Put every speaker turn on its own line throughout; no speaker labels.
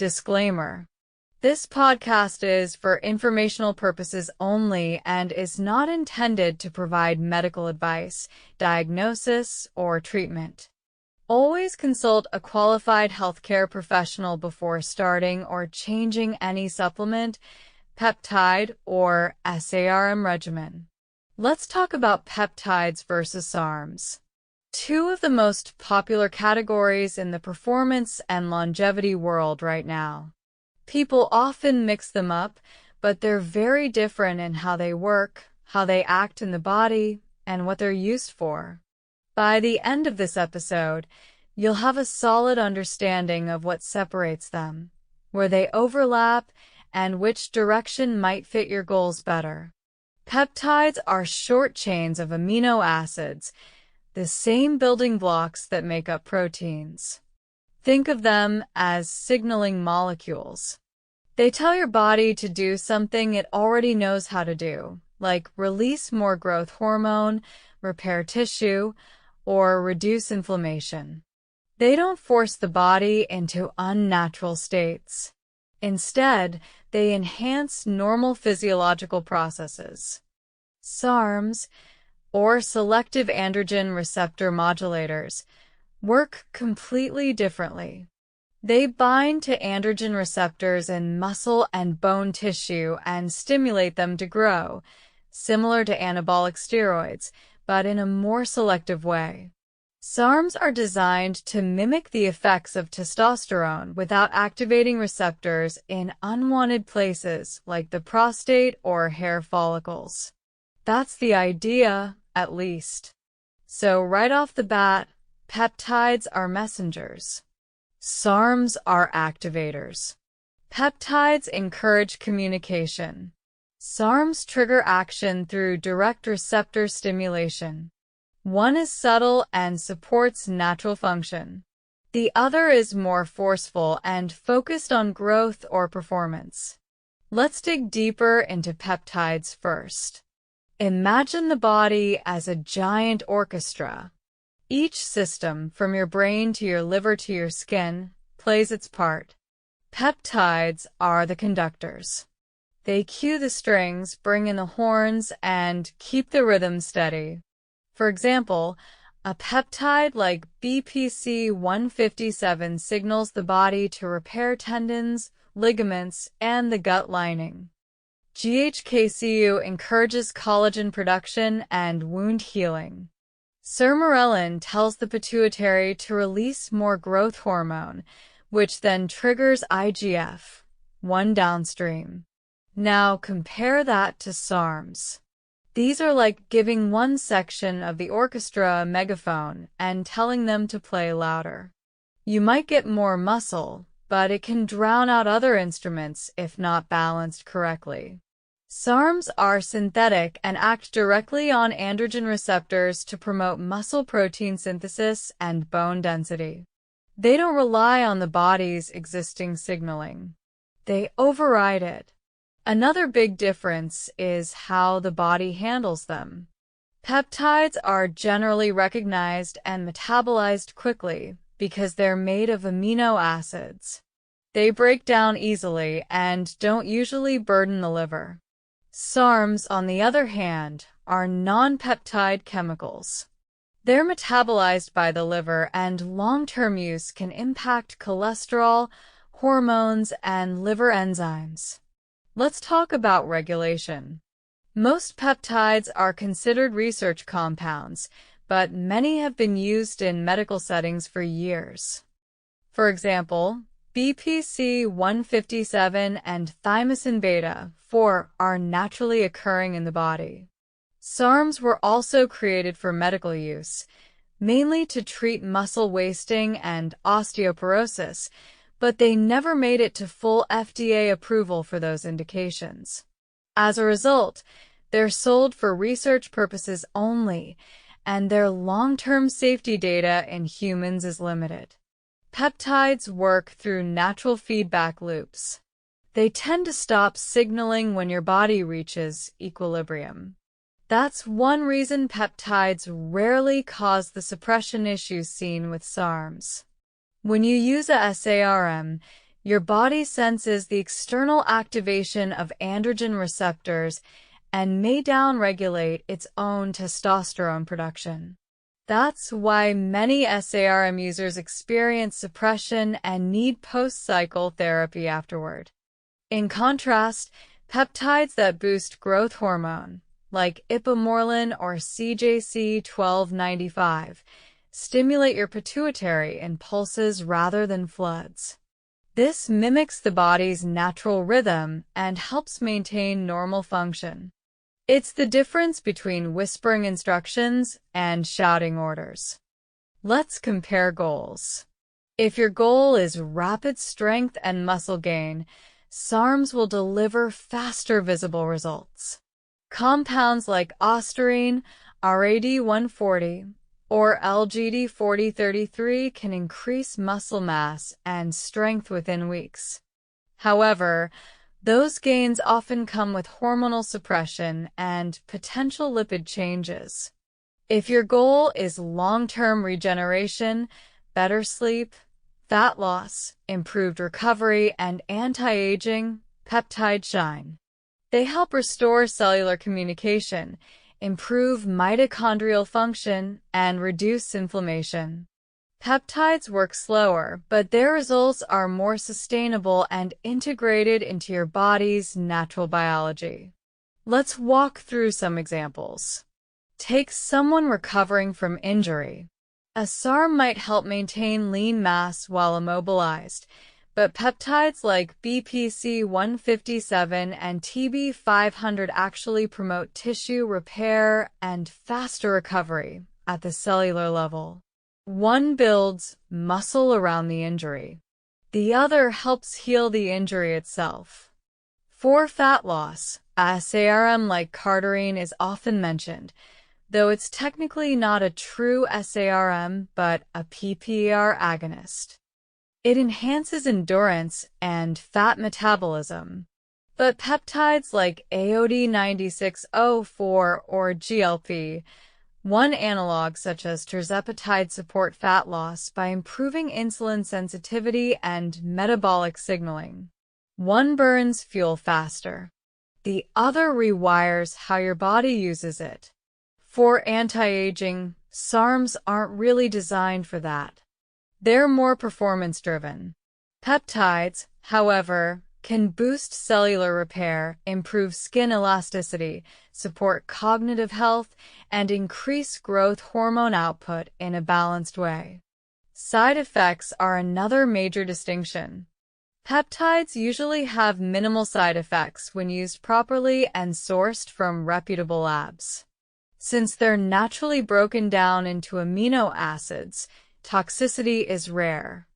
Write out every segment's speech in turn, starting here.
Disclaimer. This podcast is for informational purposes only and is not intended to provide medical advice, diagnosis, or treatment. Always consult a qualified healthcare professional before starting or changing any supplement, peptide, or SARM regimen. Let's talk about peptides versus SARMs. Two of the most popular categories in the performance and longevity world right now. People often mix them up, but they're very different in how they work, how they act in the body, and what they're used for. By the end of this episode, you'll have a solid understanding of what separates them, where they overlap, and which direction might fit your goals better. Peptides are short chains of amino acids, the same building blocks that make up proteins. Think of them as signaling molecules. They tell your body to do something it already knows how to do, like release more growth hormone, repair tissue, or reduce inflammation. They don't force the body into unnatural states. Instead, they enhance normal physiological processes. SARMs, or selective androgen receptor modulators, work completely differently. They bind to androgen receptors in muscle and bone tissue and stimulate them to grow, similar to anabolic steroids, but in a more selective way. SARMs are designed to mimic the effects of testosterone without activating receptors in unwanted places like the prostate or hair follicles. That's the idea, at least. So right off the bat, peptides are messengers. SARMs are activators. Peptides encourage communication. SARMs trigger action through direct receptor stimulation. One is subtle and supports natural function. The other is more forceful and focused on growth or performance. Let's dig deeper into peptides first. Imagine the body as a giant orchestra. Each system, from your brain to your liver to your skin, plays its part. Peptides are the conductors. They cue the strings, bring in the horns, and keep the rhythm steady. For example, a peptide like BPC-157 signals the body to repair tendons, ligaments, and the gut lining. GHKCU encourages collagen production and wound healing. Sermorelin tells the pituitary to release more growth hormone, which then triggers IGF, one downstream. Now compare that to SARMs. These are like giving one section of the orchestra a megaphone and telling them to play louder. You might get more muscle, but it can drown out other instruments if not balanced correctly. SARMs are synthetic and act directly on androgen receptors to promote muscle protein synthesis and bone density. They don't rely on the body's existing signaling. They override it. Another big difference is how the body handles them. Peptides are generally recognized and metabolized quickly because they're made of amino acids. They break down easily and don't usually burden the liver. SARMs, on the other hand, are non-peptide chemicals. They're metabolized by the liver, and long-term use can impact cholesterol, hormones, and liver enzymes. Let's talk about regulation. Most peptides are considered research compounds, but many have been used in medical settings for years. For example, BPC-157 and thymosin beta-4 are naturally occurring in the body. SARMs were also created for medical use, mainly to treat muscle wasting and osteoporosis, but they never made it to full FDA approval for those indications. As a result, they're sold for research purposes only, and their long-term safety data in humans is limited. Peptides work through natural feedback loops. They tend to stop signaling when your body reaches equilibrium. That's one reason peptides rarely cause the suppression issues seen with SARMs. When you use a SARM, Your body senses the external activation of androgen receptors and may downregulate its own testosterone production. That's why many SARM users experience suppression and need post-cycle therapy afterward. In contrast, peptides that boost growth hormone, like ipamorelin or CJC-1295, stimulate your pituitary in pulses rather than floods. This mimics the body's natural rhythm and helps maintain normal function. It's the difference between whispering instructions and shouting orders. Let's compare goals. If your goal is rapid strength and muscle gain, SARMs will deliver faster visible results. Compounds like ostarine, RAD140, or LGD4033 can increase muscle mass and strength within weeks. However, those gains often come with hormonal suppression and potential lipid changes. If your goal is long-term regeneration, better sleep, fat loss, improved recovery, and anti-aging, peptides shine. They help restore cellular communication, improve mitochondrial function, and reduce inflammation. Peptides work slower, but their results are more sustainable and integrated into your body's natural biology. Let's walk through some examples. Take someone recovering from injury. A SARM might help maintain lean mass while immobilized, but peptides like BPC-157 and TB-500 actually promote tissue repair and faster recovery at the cellular level. One builds muscle around the injury. The other helps heal the injury itself. For fat loss, a SARM like cardarine is often mentioned, though it's technically not a true SARM but a PPAR agonist. It enhances endurance and fat metabolism. But peptides like AOD9604 or GLP-1 analogs such as tirzepatide support fat loss by improving insulin sensitivity and metabolic signaling. One burns fuel faster. The other rewires how your body uses it. For anti-aging, SARMs aren't really designed for that. They're more performance-driven. Peptides, however, can boost cellular repair, improve skin elasticity, support cognitive health, and increase growth hormone output in a balanced way. Side effects are another major distinction. Peptides usually have minimal side effects when used properly and sourced from reputable labs. Since they're naturally broken down into amino acids, toxicity is rare.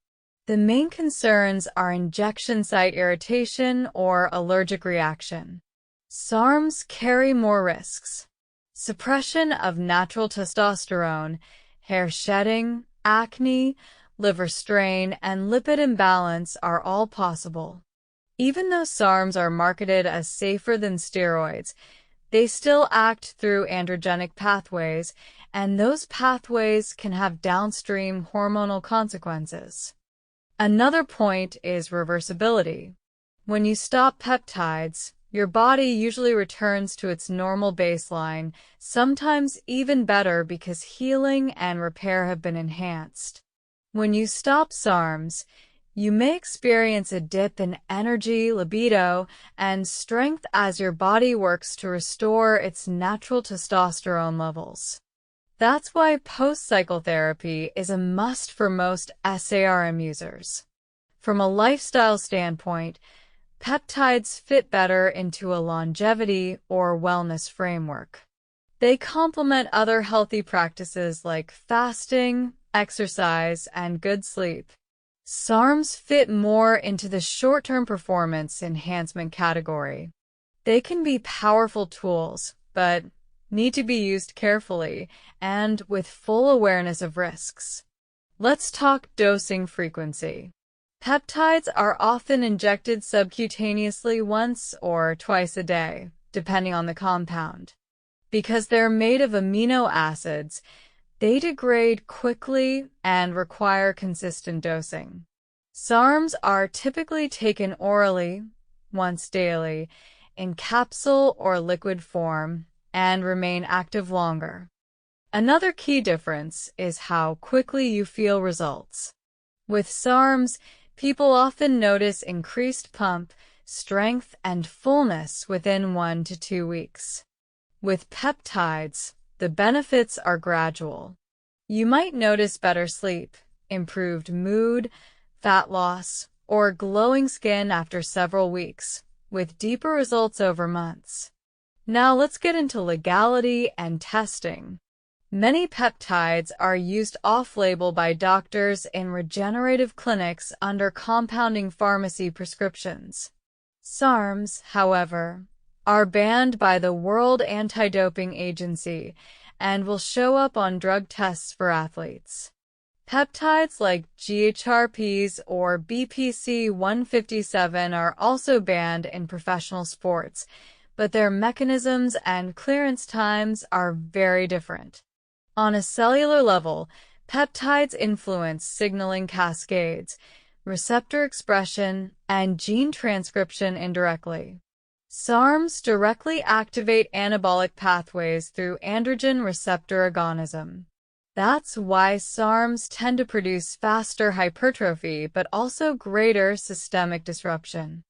The main concerns are injection site irritation or allergic reaction. SARMs carry more risks. Suppression of natural testosterone, hair shedding, acne, liver strain, and lipid imbalance are all possible. Even though SARMs are marketed as safer than steroids, they still act through androgenic pathways, and those pathways can have downstream hormonal consequences. Another point is reversibility. When you stop peptides, your body usually returns to its normal baseline, sometimes even better because healing and repair have been enhanced. When you stop SARMs, you may experience a dip in energy, libido, and strength as your body works to restore its natural testosterone levels. That's why post-cycle therapy is a must for most SARM users. From a lifestyle standpoint, peptides fit better into a longevity or wellness framework. They complement other healthy practices like fasting, exercise, and good sleep. SARMs fit more into the short-term performance enhancement category. They can be powerful tools, but need to be used carefully and with full awareness of risks. Let's talk dosing frequency. Peptides are often injected subcutaneously once or twice a day, depending on the compound. Because they're made of amino acids, they degrade quickly and require consistent dosing. SARMs are typically taken orally, once daily, in capsule or liquid form, and remain active longer. Another key difference is how quickly you feel results. With SARMs, people often notice increased pump, strength, and fullness within 1 to 2 weeks. With peptides, the benefits are gradual. You might notice better sleep, improved mood, fat loss, or glowing skin after several weeks, with deeper results over months. Now let's get into legality and testing. Many peptides are used off-label by doctors in regenerative clinics under compounding pharmacy prescriptions. SARMs, however, are banned by the World Anti-Doping Agency and will show up on drug tests for athletes. Peptides like GHRPs or BPC 157 are also banned in professional sports, but their mechanisms and clearance times are very different. On a cellular level, peptides influence signaling cascades, receptor expression, and gene transcription indirectly. SARMs directly activate anabolic pathways through androgen receptor agonism. That's why SARMs tend to produce faster hypertrophy but also greater systemic disruption.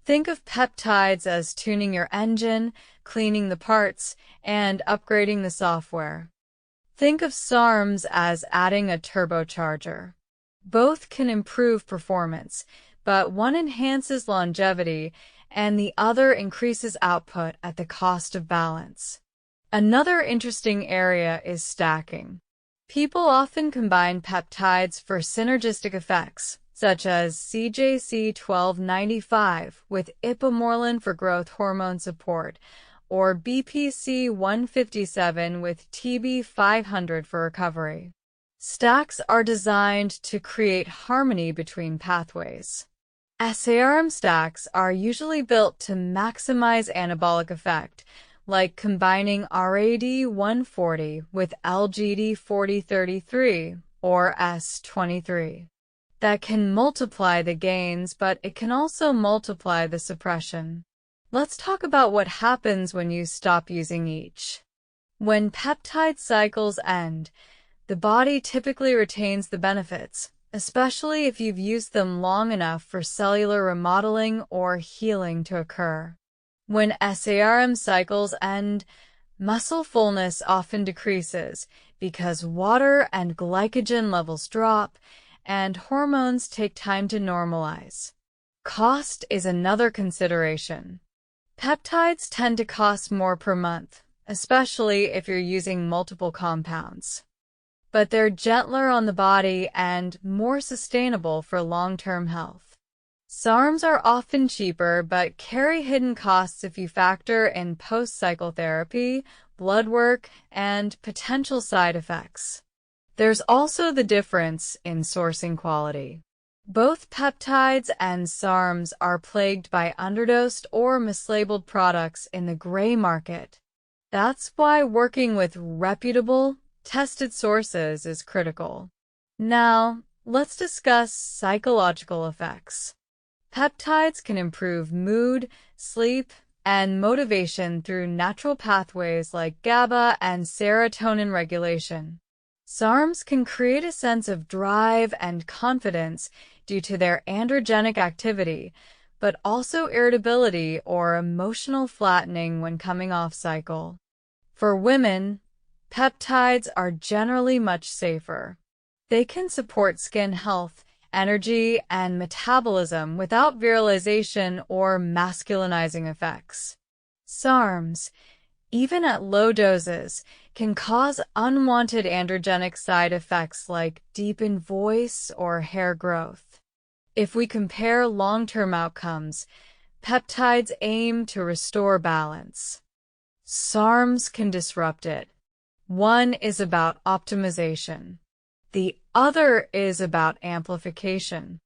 Think of peptides as tuning your engine, cleaning the parts, and upgrading the software. Think of SARMs as adding a turbocharger. Both can improve performance, but one enhances longevity and the other increases output at the cost of balance. Another interesting area is stacking. People often combine peptides for synergistic effects, such as CJC1295 with ipamorelin for growth hormone support, or BPC 157 with TB500 for recovery. Stacks are designed to create harmony between pathways. SARM stacks are usually built to maximize anabolic effect, like combining RAD140 with LGD4033 or S23. That can multiply the gains, but it can also multiply the suppression. Let's talk about what happens when you stop using each. When peptide cycles end, the body typically retains the benefits, especially if you've used them long enough for cellular remodeling or healing to occur. When SARM cycles end, muscle fullness often decreases because water and glycogen levels drop, and hormones take time to normalize. Cost is another consideration. Peptides tend to cost more per month, especially if you're using multiple compounds. But they're gentler on the body and more sustainable for long-term health. SARMs are often cheaper but carry hidden costs if you factor in post-cycle therapy, blood work, and potential side effects. There's also the difference in sourcing quality. Both peptides and SARMs are plagued by underdosed or mislabeled products in the gray market. That's why working with reputable, tested sources is critical. Now, let's discuss psychological effects. Peptides can improve mood, sleep, and motivation through natural pathways like GABA and serotonin regulation. SARMs can create a sense of drive and confidence due to their androgenic activity, but also irritability or emotional flattening when coming off cycle. For women, peptides are generally much safer. They can support skin health, energy, and metabolism without virilization or masculinizing effects. SARMs, even at low doses, can cause unwanted androgenic side effects like deepened voice or hair growth. If we compare long-term outcomes, peptides aim to restore balance. SARMs can disrupt it. One is about optimization. The other is about amplification.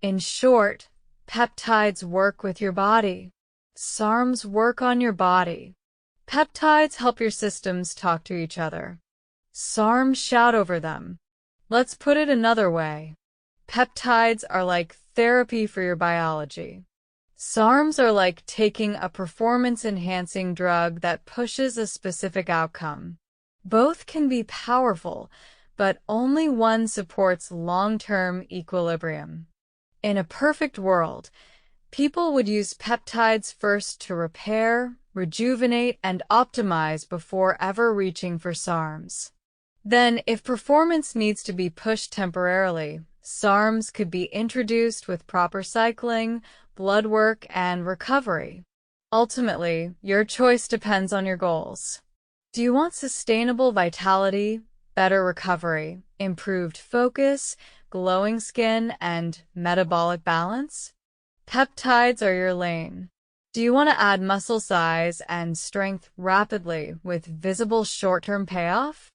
In short, peptides work with your body. SARMs work on your body. Peptides help your systems talk to each other. SARMs shout over them. Let's put it another way. Peptides are like therapy for your biology. SARMs are like taking a performance-enhancing drug that pushes a specific outcome. Both can be powerful, but only one supports long-term equilibrium. In a perfect world, people would use peptides first to repair, rejuvenate, and optimize before ever reaching for SARMs. Then, if performance needs to be pushed temporarily, SARMs could be introduced with proper cycling, blood work, and recovery. Ultimately, your choice depends on your goals. Do you want sustainable vitality, better recovery, improved focus, glowing skin, and metabolic balance? Peptides are your lane. Do you want to add muscle size and strength rapidly with visible short-term payoff?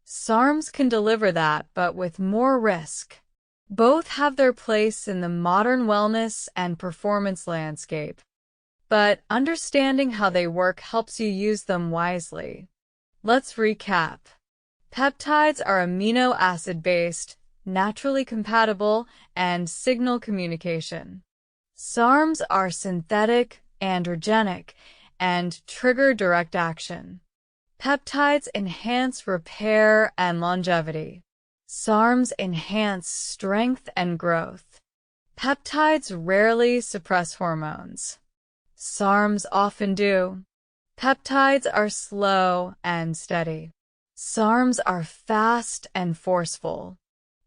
SARMs can deliver that, but with more risk. Both have their place in the modern wellness and performance landscape, but understanding how they work helps you use them wisely. Let's recap. Peptides are amino acid-based, naturally compatible, and signal communication. SARMs are synthetic, androgenic, and trigger direct action. Peptides enhance repair and longevity. SARMs enhance strength and growth. Peptides rarely suppress hormones. SARMs often do. Peptides are slow and steady. SARMs are fast and forceful.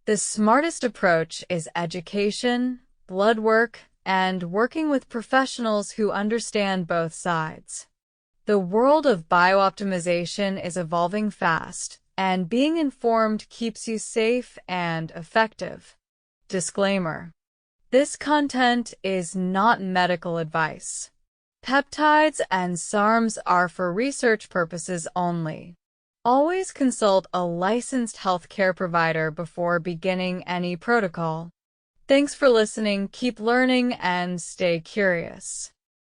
The smartest approach is education, blood work, and working with professionals who understand both sides. The world of biooptimization is evolving fast, and being informed keeps you safe and effective. Disclaimer: this content is not medical advice. Peptides and SARMs are for research purposes only. Always consult a licensed healthcare provider before beginning any protocol. Thanks for listening, keep learning, and stay curious.